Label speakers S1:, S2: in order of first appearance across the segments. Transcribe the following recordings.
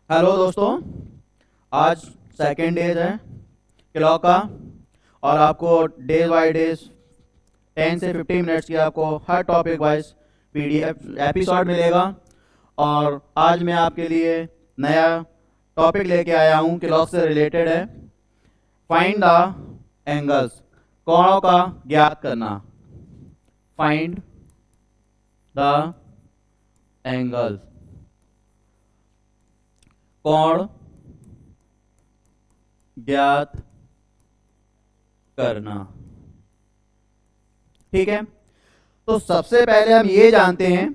S1: Hello दोस्तों, आज second days है क्लॉक का। और आपको डे बाय डेज 10 से 15 मिनट्स की आपको हर टॉपिक वाइज पीडीएफ एपिसोड मिलेगा। और आज मैं आपके लिए नया टॉपिक लेके आया हूँ, क्लॉक से रिलेटेड है। फाइंड द एंगल्स, कोणों का ज्ञात करना। फाइंड द एंगल्स, कोण ज्ञात करना। ठीक है, तो सबसे पहले हम ये जानते हैं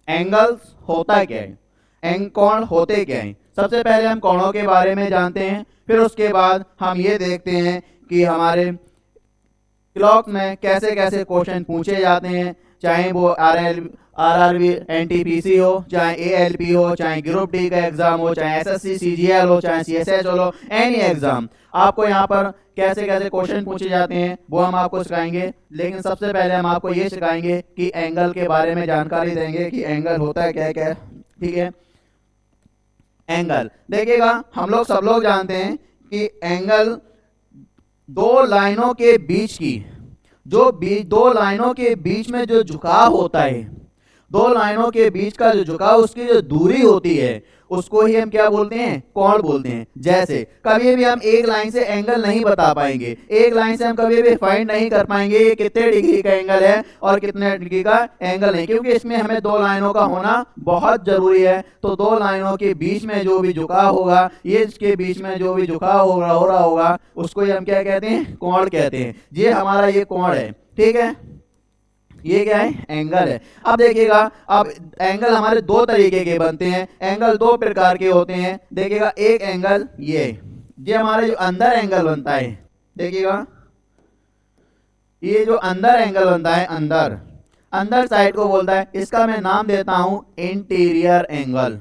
S1: एंगल्स होता क्या है, कोण होते क्या हैं। सबसे पहले हम कोणों के बारे में जानते हैं, फिर उसके बाद हम ये देखते हैं कि हमारे क्लॉक में कैसे कैसे क्वेश्चन पूछे जाते हैं, चाहे वो आरआरबी एनटीपीसी हो, चाहे एएलपी हो, चाहे ग्रुप डी का एग्जाम हो, चाहे एसएससी सीजीएल हो, चाहे सीएसएच हो, एनी एग्जाम। आपको यहाँ पर कैसे कैसे क्वेश्चन पूछे जाते हैं वो हम आपको सिखाएंगे। लेकिन सबसे पहले हम आपको ये सिखाएंगे कि एंगल के बारे में जानकारी देंगे कि एंगल होता है क्या क्या। ठीक है, एंगल देखिएगा, हम लोग सब लोग जानते हैं कि एंगल दो लाइनों के बीच की दो लाइनों के बीच में जो झुकाव होता है, दो लाइनों के बीच का जो झुकाव, उसकी जो दूरी होती है, उसको ही हम क्या बोलते हैं, कोण बोलते हैं। जैसे कभी भी हम एक लाइन से एंगल नहीं बता पाएंगे, एक लाइन से हम कभी भी फाइंड नहीं कर पाएंगे ये कितने डिग्री का एंगल है और कितने डिग्री का एंगल है, क्योंकि इसमें हमें दो लाइनों का होना बहुत जरूरी है। तो दो लाइनों के बीच में जो भी झुकाव होगा, ये इसके बीच में जो भी झुकाव हो रहा होगा, उसको हम क्या कहते हैं, कोण कहते हैं। ये हमारा ये कोण है। ठीक है, ये क्या है, एंगल है। अब देखिएगा, अब एंगल हमारे दो तरीके के बनते हैं, एंगल दो प्रकार के होते हैं। देखिएगा, एक एंगल ये हमारे जो अंदर एंगल बनता है, देखिएगा ये जो अंदर एंगल बनता है, अंदर साइड को बोलता है, इसका मैं नाम देता हूं इंटीरियर एंगल।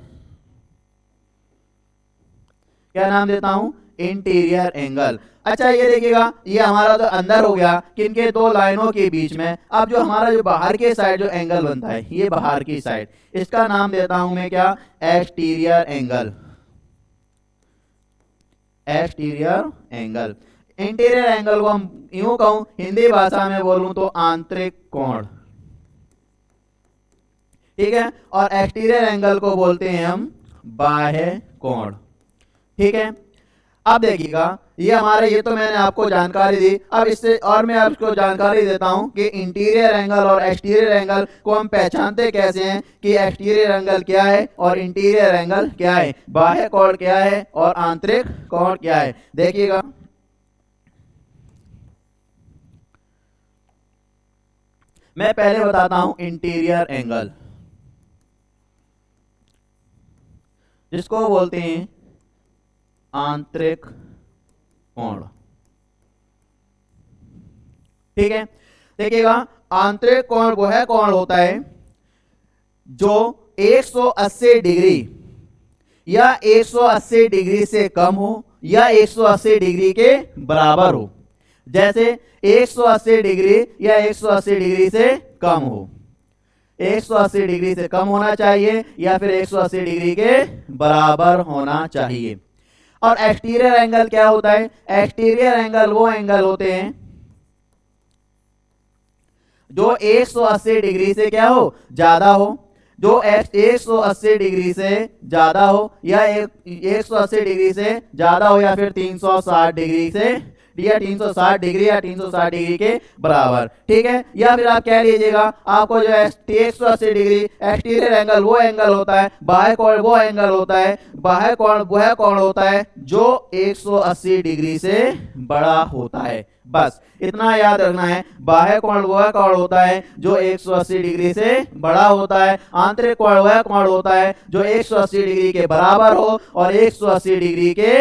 S1: क्या नाम देता हूं, इंटीरियर एंगल। अच्छा, ये देखिएगा, ये हमारा तो अंदर हो गया किनके, दो लाइनों के बीच में। अब जो हमारा जो बाहर के साइड जो एंगल बनता है, ये बाहर की साइड, इसका नाम देता हूं मैं क्या, exterior angle. Exterior angle. Interior angle को हम यूं कहूं, हिंदी भाषा में बोलूं तो आंतरिक कोण। ठीक है, और एक्सटीरियर एंगल को बोलते हैं हम बाह्य कोण। ठीक है, अब देखिएगा, ये हमारे, ये तो मैंने आपको जानकारी दी। अब इससे और मैं आपको जानकारी देता हूं कि इंटीरियर एंगल और एक्सटीरियर एंगल को हम पहचानते कैसे हैं, कि एक्सटीरियर एंगल क्या है और इंटीरियर एंगल क्या है, बाह्य कोण क्या है और आंतरिक कोण क्या है। देखिएगा, मैं पहले बताता हूं इंटीरियर एंगल, जिसको बोलते हैं आंतरिक कोण। ठीक है, देखिएगा, आंतरिक कोण वो है कोण होता है जो 180 डिग्री या 180 डिग्री से कम हो या 180 डिग्री के बराबर हो। जैसे 180 डिग्री या 180 डिग्री से कम हो, 180 डिग्री से कम होना चाहिए या फिर 180 डिग्री के बराबर होना चाहिए। और एक्सटीरियर एंगल क्या होता है, एक्सटीरियर एंगल वो एंगल होते हैं जो 180 डिग्री से क्या हो, ज्यादा हो, जो 180 डिग्री से ज्यादा हो या 180 डिग्री से ज्यादा हो या फिर 360 डिग्री से या 360 डिग्री या 360 डिग्री के बराबर। ठीक है, या फिर आप कह लीजिएगा, आपको जो है 180 डिग्री एक्सटीरियर एंगल वो एंगल होता है, बाह्य कोण वो एंगल होता है, बाह्य कोण वह कोण होता है जो 180 डिग्री से बड़ा होता है। बस इतना याद रखना है, बाह्य कोण वह कोण होता है जो 180 डिग्री से बड़ा होता है, आंतरिक कोण वह कोण होता है जो 180 डिग्री के बराबर हो और 180 डिग्री के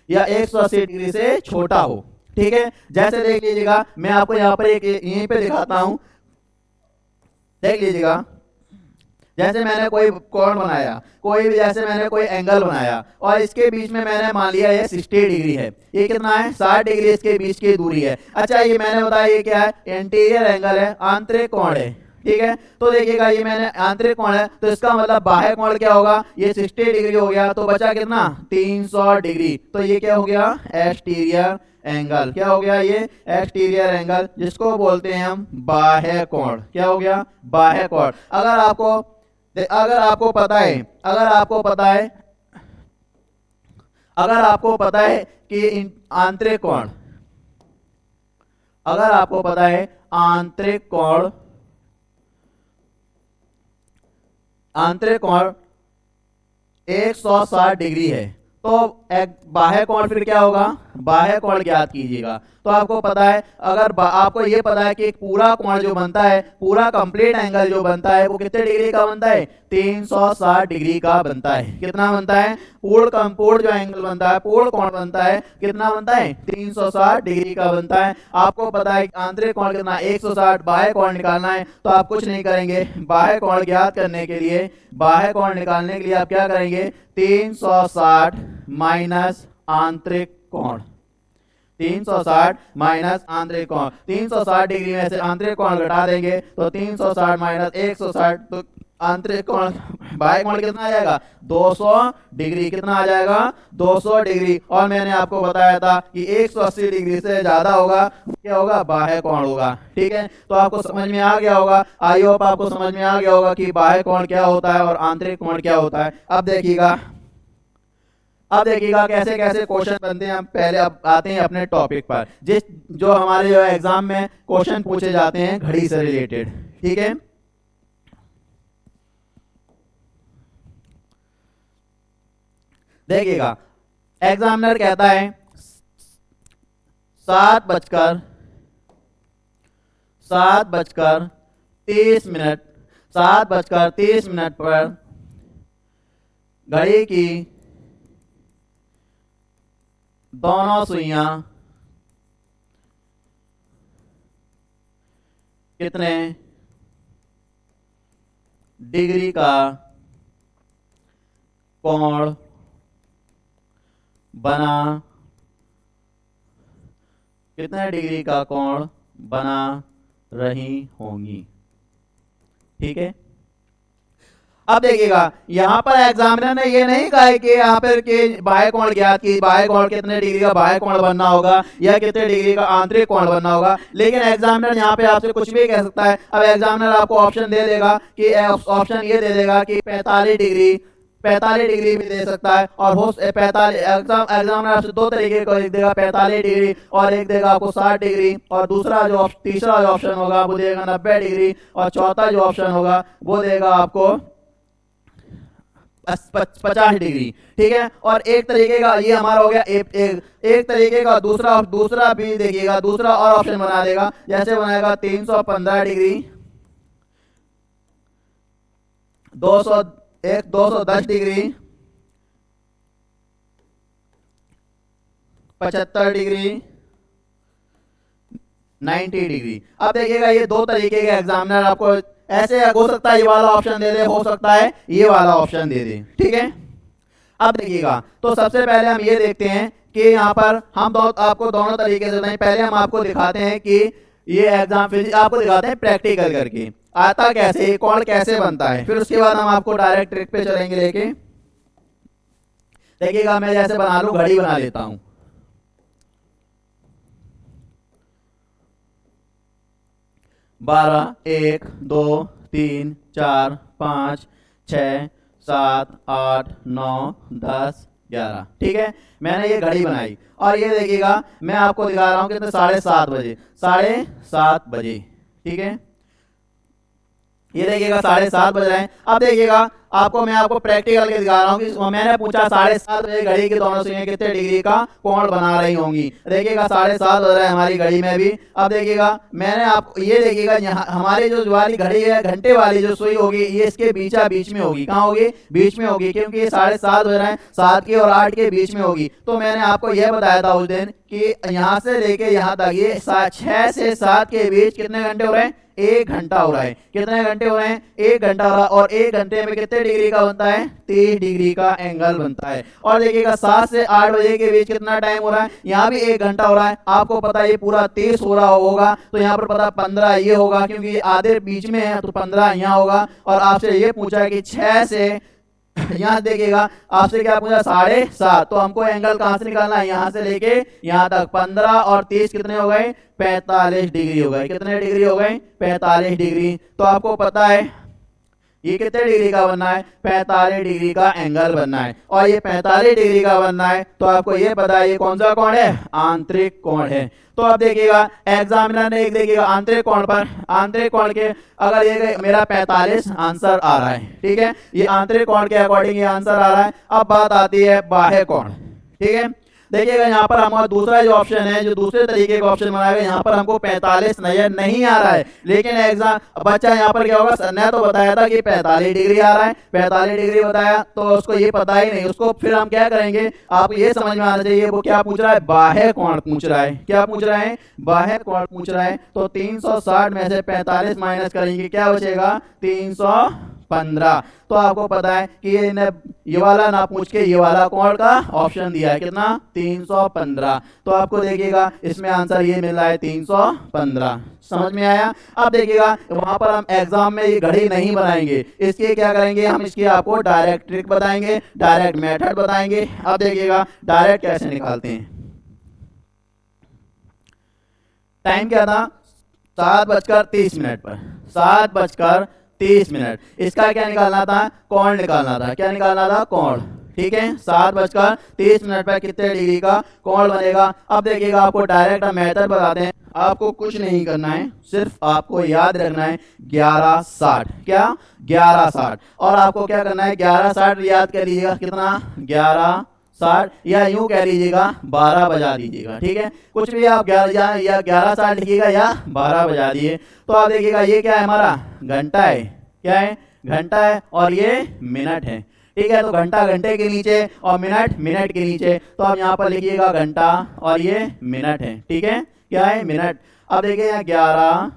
S1: या 180 डिग्री से छोटा हो। ठीक है, जैसे देख लीजिएगा, मैं आपको यहाँ पर एक यहीं पे दिखाता हूं, देख लीजिएगा, जैसे मैंने कोई कोण बनाया, कोई भी जैसे मैंने कोई एंगल बनाया और इसके बीच में मैंने मान लिया ये 60 डिग्री है, ये कितना है, 60 डिग्री इसके बीच की दूरी है। अच्छा, ये मैंने बताया ये क्या है, इंटीरियर एंगल है, आंतरिक कोण है। ठीक है। तो देखिएगा ये मैंने आंतरिक कोण है, तो इसका मतलब बाह्य कोण क्या होगा, ये 60 डिग्री हो गया, तो बचा कितना 300 डिग्री। तो ये क्या हो गया एक्सटीरियर एंगल, क्या हो गया ये एक्सटीरियर एंगल, जिसको बोलते हैं हम बाह्य कोण। क्या हो गया बाह्य कोण। अगर आपको पता है अगर आपको पता है कि आंतरिक कोण, अगर आपको पता है आंतरिक कोण 160 डिग्री है, तो एक बाह्य कोण फिर क्या होगा, बाह्य कोण ज्ञात कीजिएगा। तो आपको पता है, अगर आपको ये पता है कि एक पूरा कोण जो बनता है, पूरा कंप्लीट एंगल जो बनता है, वो कितने डिग्री का बनता है 360 डिग्री का बनता है। कितना बनता है पूर्ण जो एंगल बनता है, पूर्ण कोण बनता है, कितना बनता है 360 डिग्री का बनता है। आपको पता है आंतरिक कोण कितना 160, बाह्य कोण निकालना है, तो आप कुछ नहीं करेंगे, बाह्य कोण ज्ञात करने के लिए, बाह्य कोण निकालने के लिए आप क्या करेंगे 360 माइनस आंतरिक कोण, 360 माइनस आंतरिक कोण। 360 डिग्री में से आंतरिक कोण घटा देंगे, तो 360 माइनस 160, तो आंतरिक कोण बाह्य कोण कितना आ जाएगा 200 डिग्री। कितना आ जाएगा 200 डिग्री। और मैंने आपको बताया था कि 180 डिग्री से ज्यादा होगा क्या होगा बाह्य कोण होगा। ठीक है, तो आपको समझ में आ गया होगा, आई होप आपको समझ में आ गया होगा कि बाह्य कोण क्या होता है और आंतरिक कोण क्या होता है। अब देखिएगा कैसे कैसे क्वेश्चन बनते हैं। हम पहले अब आते हैं अपने टॉपिक पर, जो हमारे जो एग्जाम में क्वेश्चन पूछे जाते हैं घड़ी से रिलेटेड। ठीक है, देखिएगा एग्जामिनर कहता है 7:30 पर घड़ी की दोनों सुइयां कितने डिग्री का कोण बना, कितने डिग्री का कोण बना रही होंगी। ठीक है, अब देखिएगा यहाँ पर एग्जामिनर ने ये नहीं कहा है कि यहाँ पर के बाह्य कोण ज्ञात की, बाह्य कोण कितने डिग्री का बाह्य कोण बनना होगा या कितने डिग्री का आंतरिक कोण बनना होगा। लेकिन एग्जामिनर यहाँ पे आपसे कुछ भी कह सकता है। अब एग्जामिनर आपको ऑप्शन दे देगा कि ऑप्शन ये दे देगा कि 45 डिग्री भी दे सकता है, और हो 45 एग्जामिनर आपसे दो तरीके को, एक देगा 45 डिग्री और एक देगा आपको 60 डिग्री, और तीसरा जो ऑप्शन होगा वो देगा 90 डिग्री, और चौथा जो ऑप्शन होगा वो देगा आपको 50 डिग्री। ठीक है, और एक तरीके का ये हमारा हो गया एक तरीके का दूसरा भी देखिएगा, दूसरा और ऑप्शन बना देगा। जैसे बनाएगा 315 डिग्री, 210 डिग्री, 75 डिग्री, 90 डिग्री। अब देखिएगा ये दो तरीके के एग्जामिनर आपको ऐसे हो सकता है ये वाला ऑप्शन दे दे, हो सकता है ये वाला ऑप्शन दे दे। ठीक है, अब देखिएगा तो सबसे पहले हम ये देखते हैं कि यहाँ पर हम आपको दोनों तरीके से नहीं, पहले हम आपको दिखाते हैं कि ये एग्जाम फिजिक्स आपको दिखाते हैं प्रैक्टिकल करके आता कैसे, कोण कैसे बनता है। फिर उसके बाद हम आपको डायरेक्ट ट्रिक पे चलेंगे लेके। देखिएगा मैं जैसे बना लूं, घड़ी बना लेता हूं। बारह, 1, 2, 3, 4, 5, 6, 7, 8, 9, 10, 11। ठीक है, मैंने ये घड़ी बनाई और ये देखिएगा मैं आपको दिखा रहा हूं कि 7:30 बजे। ठीक है, ये देखिएगा 7:30 बज रहे हैं। अब देखिएगा मैं आपको प्रैक्टिकल के दिखा रहा हूँ कि मैंने पूछा 7:30 बजे घड़ी की दोनों सुइयां कितने डिग्री का कोण बना रही होंगी। देखिएगा 7:30 बज रहा है हमारी घड़ी में भी। अब देखिएगा मैंने आपको ये देखिएगा यहाँ हमारी जो वाली घड़ी है, घंटे वाली जो सुई होगी ये इसके बीच में होगी। कहाँ होगी? बीच में होगी, क्योंकि ये 7:30 बज रहे हैं, 7 के और 8 के बीच में होगी। तो मैंने आपको यह बताया था उस दिन कि यहाँ से लेके यहाँ तक ये 6 से 7 के बीच कितने घंटे हो रहे हैं? 1 घंटा हो रहा है। कितने घंटे हो रहे हैं? 1 घंटा हो रहा है। और 1 घंटे में कितने डिग्री का बनता है? 30 डिग्री का एंगल बनता है। और देखिएगा 7 से 8 बजे के बीच कितना टाइम हो रहा है? यहाँ भी 1 घंटा हो रहा है। आपको पता है ये पूरा 30 हो रहा होगा, तो यहाँ पर पता 15 ये होगा, क्योंकि आधे बीच में है तो 15 यहाँ होगा। और आपसे ये पूछा है कि 6 से यहाँ देखिएगा आपसे क्या पूछा? 7.5। तो हमको एंगल कहाँ से निकालना है? यहाँ से लेके यहाँ तक 15 और 30 कितने हो गए? 45 डिग्री हो गए। कितने डिग्री हो गए? 45 डिग्री। तो आपको पता है ये कितने डिग्री का बनना है? 45 डिग्री का एंगल बनना है। और ये 45 डिग्री का बनना है तो आपको ये पता है ये कौन सा कोण है? आंतरिक कोण है। तो अब देखिएगा एग्जामिनर ने एक देखिएगा आंतरिक कोण पर, आंतरिक कोण के अगर ये मेरा 45 आंसर आ रहा है, ठीक है, ये आंतरिक कोण के अकॉर्डिंग ये आंसर आ रहा है। अब बात आती है बाह्य कोण, ठीक है। देखिएगा यहाँ पर हमारा दूसरा जो ऑप्शन है, जो दूसरे तरीके का ऑप्शन बनाया गया, यहाँ पर हमको 45 नजर नहीं आ रहा है, लेकिन एग्जाम बच्चा यहाँ पर क्या होगा? सर ने तो बताया था कि 45 डिग्री आ रहा है, 45 डिग्री बताया तो उसको ये पता ही नहीं। उसको फिर हम क्या करेंगे? आप ये समझ में आना चाहिए वो क्या पूछ रहा है? बाह्य कोण पूछ रहा है। क्या पूछ रहा है? बाह्य कोण पूछ रहा है। तो 360 में से 45 माइनस करेंगे, क्या बचेगा? 315। तो आपको पता है कि ये वाला ना पूछ के ये वाला कोण का ऑप्शन दिया है। कितना? 315। तो आपको देखिएगा इसमें आंसर ये मिल रहा है 315। समझ में आया? अब देखिएगा वहां पर हम एग्जाम में ये घड़ी नहीं बनाएंगे, इसके क्या करेंगे हम? इसकी आपको डायरेक्ट ट्रिक बताएंगे, डायरेक्ट मेथड बताएंगे। अब देखिएगा डायरेक्ट कैसे निकालते हैं। टाइम क्या था? 7:30 पर, 7:30। इसका क्या निकालना था? कोण निकालना था। क्या निकालना था? कोण, ठीक है। 7:30 पर कितने डिग्री का कोण बनेगा? अब देखिएगा आपको डायरेक्ट मेथड बताते हैं। आपको कुछ नहीं करना है, सिर्फ आपको याद रखना है 11:60। क्या? 11:60। और आपको क्या करना है? 11:60 याद कर लीजिएगा। कितना? 11:60, या यूं कह लीजिएगा 12 बजा दीजिएगा, ठीक है। कुछ भी आप 11:60 लिखिएगा या 12 बजा दिए। तो आप देखिएगा ये क्या है? हमारा घंटा है। क्या है? घंटा है। और ये मिनट है, ठीक है। तो घंटा घंटे के नीचे और मिनट मिनट के नीचे, तो आप यहाँ पर लिखिएगा घंटा और ये मिनट है, ठीक है। क्या है? मिनट। अब देखिए यहाँ 11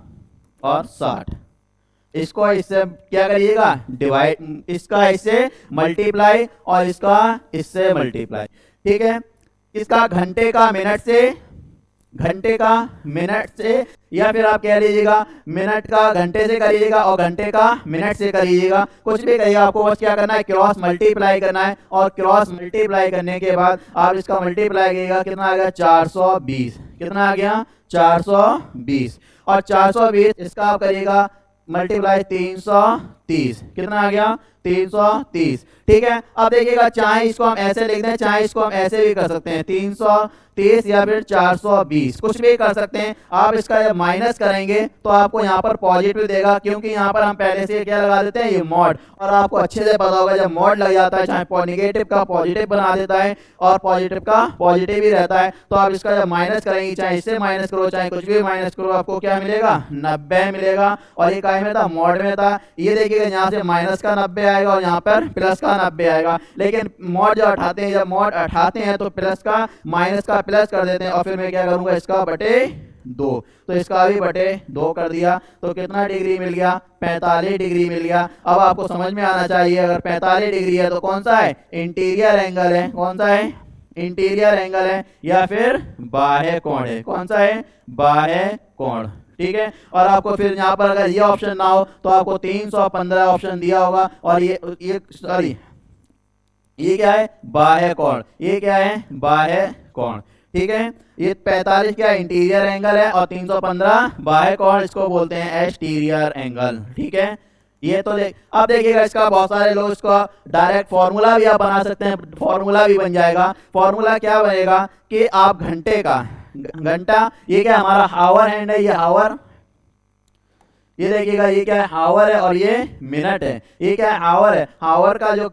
S1: और 60, इसको इससे क्या करिएगा? डिवाइड, इसका इससे मल्टीप्लाई और इसका इससे मल्टीप्लाई, ठीक है। इसका घंटे का मिनट से, घंटे का मिनट से, या फिर आप कह लीजिएगा मिनट का घंटे से करिएगा और घंटे का मिनट से करिएगा। कुछ भी करिएगा, आपको बस क्या करना है? क्रॉस मल्टीप्लाई करना है। और क्रॉस मल्टीप्लाई करने के बाद आप इसका मल्टीप्लाई करिएगा। कितना आ गया? 420। कितना आ गया? 420। और 420 इसका आप करिएगा मल्टीप्लाई 330। कितना आ गया? 330, ठीक है। अब देखिएगा चाहे इसको हम ऐसे लिख दें, चाहे इसको हम ऐसे भी कर सकते हैं, 330 या फिर 420, कुछ भी कर सकते हैं। आप इसका जब माइनस करेंगे तो आपको यहाँ पर पॉजिटिव देगा, क्योंकि यहाँ पर हम पहले से क्या लगा देते हैं? ये मॉड। और आपको अच्छे से पता होगा जब मॉड लग जाता है, चाहे नेगेटिव का पॉजिटिव बना देता है और पॉजिटिव का पॉजिटिव ही रहता है। तो आप इसका जब माइनस करेंगे, चाहे इससे माइनस करो चाहे कुछ भी माइनस करो, आपको क्या मिलेगा? 90 मिलेगा। और ये काय में था? मॉड में था। ये देखिएगा यहाँ से माइनस का 90 आएगा और यहाँ पर प्लस का 90 आएगा। लेकिन मॉड जब उठाते हैं, जब मॉड उठाते हैं तो प्लस का माइनस का प्लस कर देते हैं। और फिर मैं क्या करूंगा? इसका बटे 2, तो इसका भी बटे 2 कर दिया। तो कितना डिग्री मिल गया? 45 डिग्री मिल गया। अब आपको समझ में आना चाहिए अगर 45 डिग्री है तो कौन सा है? इंटीरियर एंगल है। कौन सा है? इंटीरियर एंगल है या फिर बाह्य कोण है। कौन सा है? बाह्य कोण, ठीक है। और आपको फिर यहाँ पर अगर ये ऑप्शन ना हो तो आपको 315 ऑप्शन दिया होगा। और ये सॉरी, ये क्या है? बाह्य कोण। ये क्या है? बाह्य कोण, ठीक है। ये 45 क्या? इंटीरियर एंगल है और 315 बाह्य कोण, इसको बोलते हैं एक्सटीरियर एंगल, ठीक है। ये तो अब देखिएगा इसका बहुत सारे लोग इसका डायरेक्ट फॉर्मूला भी आप बना सकते हैं। फॉर्मूला भी बन जाएगा। फॉर्मूला क्या बनेगा कि आप घंटे का, घंटा, ये क्या हमारा हावर हैंड है, ये हावर, ये देखिएगा ये क्या है? हावर है। और ये मिनट है। ये क्या है? हावर है। हावर का जो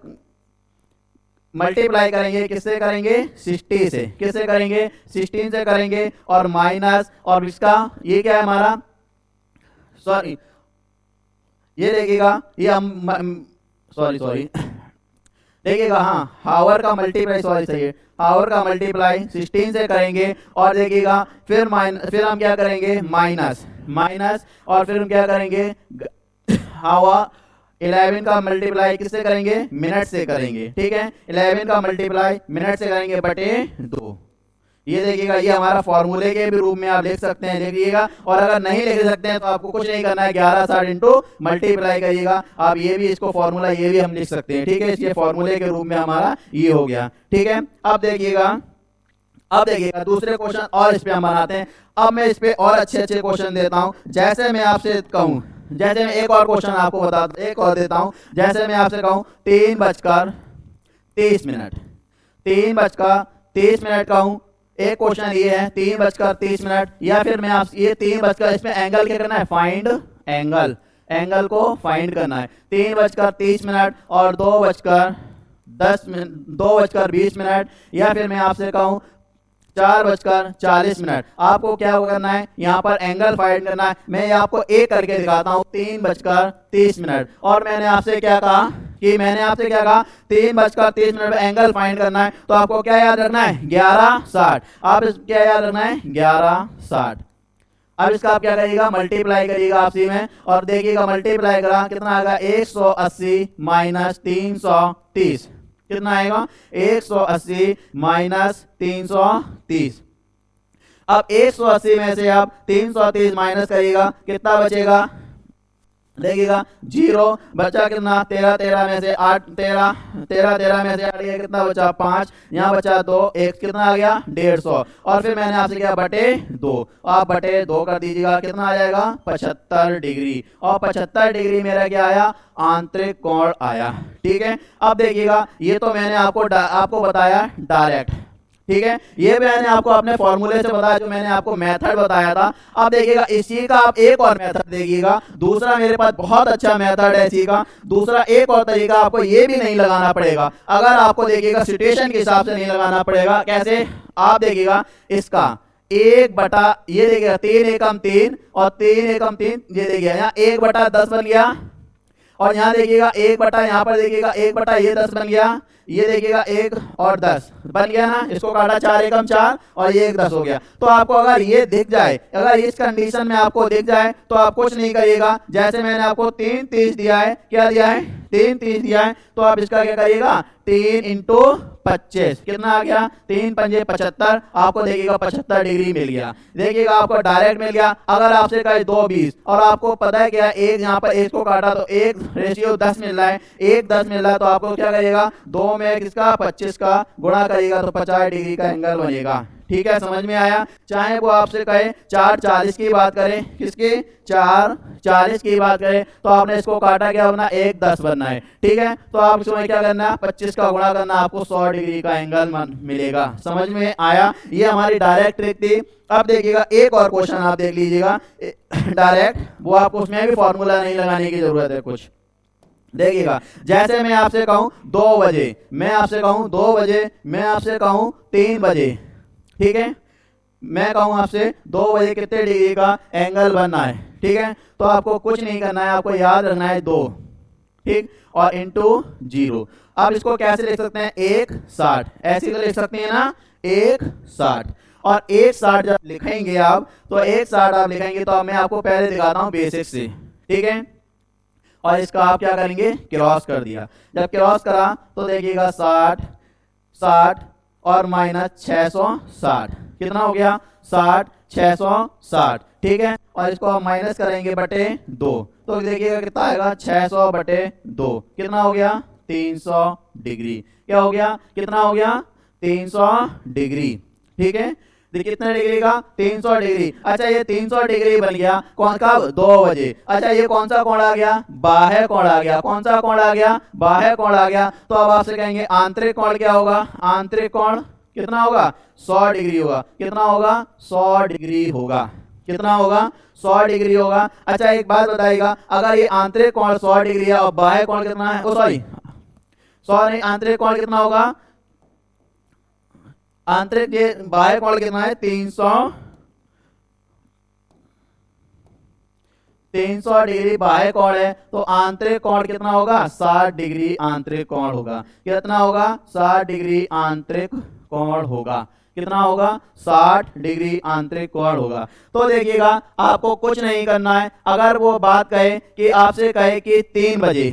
S1: मल्टीप्लाई करेंगे किससे करेंगे? 60 से। किससे करेंगे? 16 से करेंगे। और माइनस, और इसका ये क्या है हमारा? सॉरी, ये देखिएगा ये हम सॉरी देखिएगा, हाँ हावर का मल्टीप्लाई, सॉरी सही है, हावर का मल्टीप्लाई 16 से करेंगे और देखिएगा फिर हम क्या करेंगे माइनस माइनस, और फिर हम क्या करेंगे हावर 11 का मल्टीप्लाई किससे करेंगे, मिनट से करेंगे, ठीक है। 11 का मल्टीप्लाई मिनट से करेंगे बटे 2। ये देखिएगा, ये हमारा फॉर्मूले के भी रूप में आप लिख सकते हैं, देखिएगा। और अगर नहीं लिख सकते हैं तो आपको कुछ नहीं करना है, 11/60 इंटू मल्टीप्लाई करिएगा आप, ये भी इसको फॉर्मूला ये भी हम लिख सकते हैं, ठीक है। इसके फॉर्मूले के रूप में हमारा ये हो गया, ठीक है। अब देखिएगा दूसरे क्वेश्चन और इस पे हम बनाते हैं। अब मैं इस पे और अच्छे अच्छे क्वेश्चन देता हूं। जैसे मैं आपसे कहूं, जैसे मैं एक और क्वेश्चन आपको एक और देता हूं। जैसे मैं आपसे कहूं 3:30 3:30 कहूं, एक क्वेश्चन ये है 3:30, या फिर मैं आप ये 3 इसमें एंगल क्या करना है, फाइंड एंगल, एंगल को फाइंड करना है। 3:30 और 2:20, या फिर मैं आपसे कहूं 4:40। आपको क्या करना है, यहाँ पर एंगल फाइंड करना है। मैं आपको एक करके दिखाता हूँ, 3:30, और मैंने आपसे क्या कहा 3:30 पे एंगल फाइंड करना है। तो आपको क्या याद रखना है, 11/60। आप क्या याद रखना है, 11/60। अब इसका आप क्या करिएगा, मल्टीप्लाई करिएगा आपसी में, और देखिएगा मल्टीप्लाई करा कितना आएगा, 180 माइनस 330, कितना आएगा, 180 माइनस 330। अब 180 में से आप 330 माइनस करिएगा, कितना बचेगा, देखिएगा 0 बचा, कितना 13 में से 8, 13 में से 8 गया, कितना बचा 5, यहाँ बचा 2, 1 कितना आ गया 150। और फिर मैंने आपसे किया बटे 2, आप बटे 2 कर दीजिएगा, कितना आ जाएगा 75 डिग्री। और 75 डिग्री मेरा क्या आया, आंतरिक कोण आया, ठीक है। अब देखिएगा, ये तो मैंने आपको बताया डायरेक्ट, ठीक है। ये मैंने आपको अपने फॉर्मूले से बताया, जो मैंने आपको मेथड बताया था। अब देखिएगा इसी का आप एक और मेथड देखिएगा, दूसरा मेरे पास बहुत अच्छा मेथड है इसी का। दूसरा एक और तरीका, आपको ये भी नहीं लगाना पड़ेगा, अगर आपको देखिएगा सिचुएशन के हिसाब से नहीं लगाना पड़ेगा। कैसे, आप देखिएगा इसका 1/, ये देखिएगा 3 एकम 3 और 3 एकम 3, ये देखिएगा यहाँ 1/10 बन गया, और यहाँ देखिएगा 1/, यहाँ पर देखिएगा 1/, ये 10 बन गया, ये देखिएगा 1 और 10 बन गया ना। इसको काटा 4 एकम 4 और ये 1 10 हो गया। तो आपको अगर ये दिख जाए, अगर इस कंडीशन में आपको दिख जाए, तो आप कुछ नहीं करिएगा। जैसे मैंने आपको 330 दिया है, क्या दिया है 330 दिया है, तो आप इसका क्या करिएगा 3 इंटू 25, कितना आ गया 3 पंजे 75। आपको देखिएगा 75 डिग्री मिल गया, देखिएगा आपको डायरेक्ट मिल गया। अगर आपसे कहे 2:20 और आपको पता है क्या, एक यहाँ पर एक को काटा तो 1:10 मिल रहा है, 1:10 मिल रहा है, तो आपको क्या करिएगा 2 में किसका 25 का गुणा करिएगा, तो 50 डिग्री का एंगल बनेगा, ठीक है। समझ में आया। चाहे वो आपसे कहे 4:40 की बात करें, किसकी 4:40 की बात करें, तो आपने इसको काटा क्या बनना, 1:10 बनना है, ठीक है। तो आप इसमें क्या करना है 25 का गुणा करना, आपको 100 डिग्री का एंगल मिलेगा। समझ में आया, ये हमारी डायरेक्ट ट्रिक थी। अब देखिएगा एक और क्वेश्चन आप देख लीजिएगा डायरेक्ट, वो आपको उसमें भी फॉर्मूला नहीं लगाने की जरूरत है कुछ। देखिएगा, जैसे मैं आपसे कहूं 2 बजे, मैं आपसे कहूं 2 बजे, मैं आपसे कहूं 3 बजे, ठीक है। मैं कहूं आपसे 2 बजे कितने डिग्री का एंगल बनना है, ठीक है। तो आपको कुछ नहीं करना है, आपको याद रखना है 2, ठीक, और इंटू 0। अब इसको कैसे लिख सकते हैं, 1:60, ऐसे तो लिख सकते हैं ना 1:60। और 1:60 जब लिखेंगे आप, तो 1:60 आप लिखेंगे, तो मैं आपको पहले दिखाता हूं बेसिक से, ठीक है। और इसका आप क्या करेंगे, क्रॉस कर दिया। जब क्रॉस करा तो देखिएगा 60 60 और माइनस 660, कितना हो गया 60 660, ठीक है। और इसको हम माइनस करेंगे बटे 2, तो देखिएगा कितना आएगा 600 बटे 2, कितना हो गया 300 डिग्री। क्या हो गया, कितना हो गया 300 डिग्री, ठीक है। कितने डिग्री का 300 डिग्री। अच्छा ये 300 डिग्री बन गया कौन, कब 2 बजे। अच्छा ये कौन सा कोण आ गया, बाह्य कोण आ गया। कौन सा कोण आ गया, बाह्य कोण आ गया। तो अब आपसे कहेंगे आंतरिक कोण क्या होगा, आंतरिक कोण कितना होगा 100 डिग्री होगा। कितना होगा 100 डिग्री होगा, कितना होगा 100 डिग्री होगा। अच्छा एक बात बताइएगा, अगर ये आंतरिक कोण 100 डिग्री है और बाह्य कोण कितना है, सॉरी आंतरिक कोण कितना होगा, आंतरिक ये बाह्य कोण कितना है 300 300 डिग्री बाह्य कोण है तो आंतरिक कोण कितना होगा 60 डिग्री आंतरिक कोण होगा। कितना होगा 60 डिग्री आंतरिक कोण होगा। कितना होगा 60 डिग्री आंतरिक कोण होगा। तो देखिएगा आपको कुछ नहीं करना है। अगर वो बात कहे कि आपसे कहे कि 3 बजे,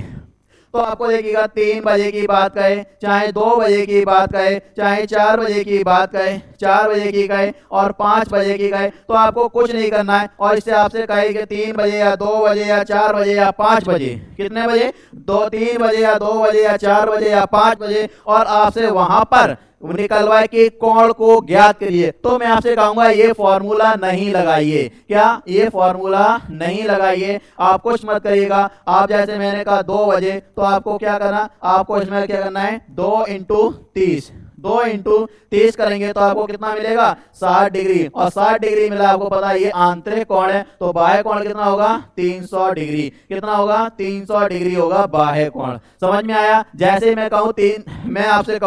S1: तो आपको देखिएगा 3 बजे की बात कहे, चाहे 2 बजे की बात कहे, चाहे 4 बजे की बात कहे, 4 बजे की कहे और 5 बजे की कहे, तो आपको कुछ नहीं करना है। और इससे आपसे कहे कि 3 बजे या 2 बजे या 4 बजे या 5 बजे, कितने बजे 3 बजे या 2 बजे या 4 बजे या 5 बजे, और आपसे वहां पर निकलवाए कि कोण को ज्ञात करिए, तो मैं आपसे कहूंगा ये फॉर्मूला नहीं लगाइए। क्या ये फॉर्मूला नहीं लगाइए, आप कुछ मत करिएगा। आप जैसे मैंने कहा 2 बजे, तो आपको क्या करना, आपको इसमें क्या करना है 2 इंटू 30, 2 इंटू 30 करेंगे तो आपको कितना मिलेगा 60 डिग्री। और 60 डिग्री मिला, आपको पता है ये आंतरिक कोण है, तो बाह्य कोण कितना होगा 300 डिग्री। कितना होगा 300 डिग्री होगा बाह्य कोण। समझ में आया। जैसे मैं कहूं 3, मैं आपसे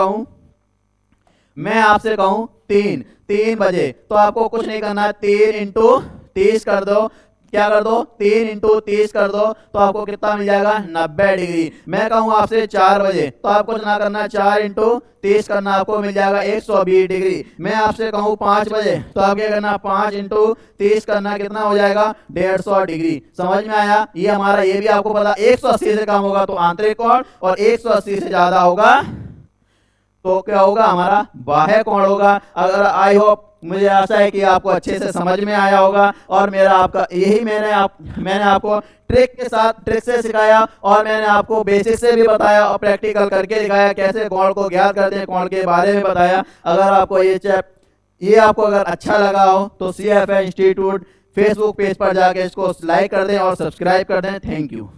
S1: कहूं 3 बजे, तो आपको कुछ नहीं करना है, 3 इंटू 30 कर दो। क्या कर दो 3 इंटू 30 कर दो, तो आपको कितना मिल जाएगा 90 डिग्री। मैं कहूं आपसे 4 बजे, तो आपको ना करना 4 इंटू 30 करना, आपको मिल जाएगा 120 डिग्री। मैं आपसे कहूं 5 बजे, तो आप क्या करना 5 इंटू 30 करना, कितना हो जाएगा 150 डिग्री। समझ में आया। ये हमारा, ये भी आपको पता 180 से कम होगा तो आंतरिक कोण, और 180 से ज्यादा होगा तो क्या होगा हमारा बाह्य कोण होगा। अगर आई होप, मुझे आशा है कि आपको अच्छे से समझ में आया होगा। और मेरा आपका यही मैंने आपको ट्रिक से सिखाया, और मैंने आपको बेसिक से भी बताया और प्रैक्टिकल करके दिखाया कैसे कोण को ज्ञात करते हैं, कोण के बारे में बताया। अगर आपको ये आपको अगर अच्छा लगा हो तो CFA इंस्टीट्यूट फेसबुक पेज पर जाके इसको लाइक कर दें और सब्सक्राइब कर दें। Thank you.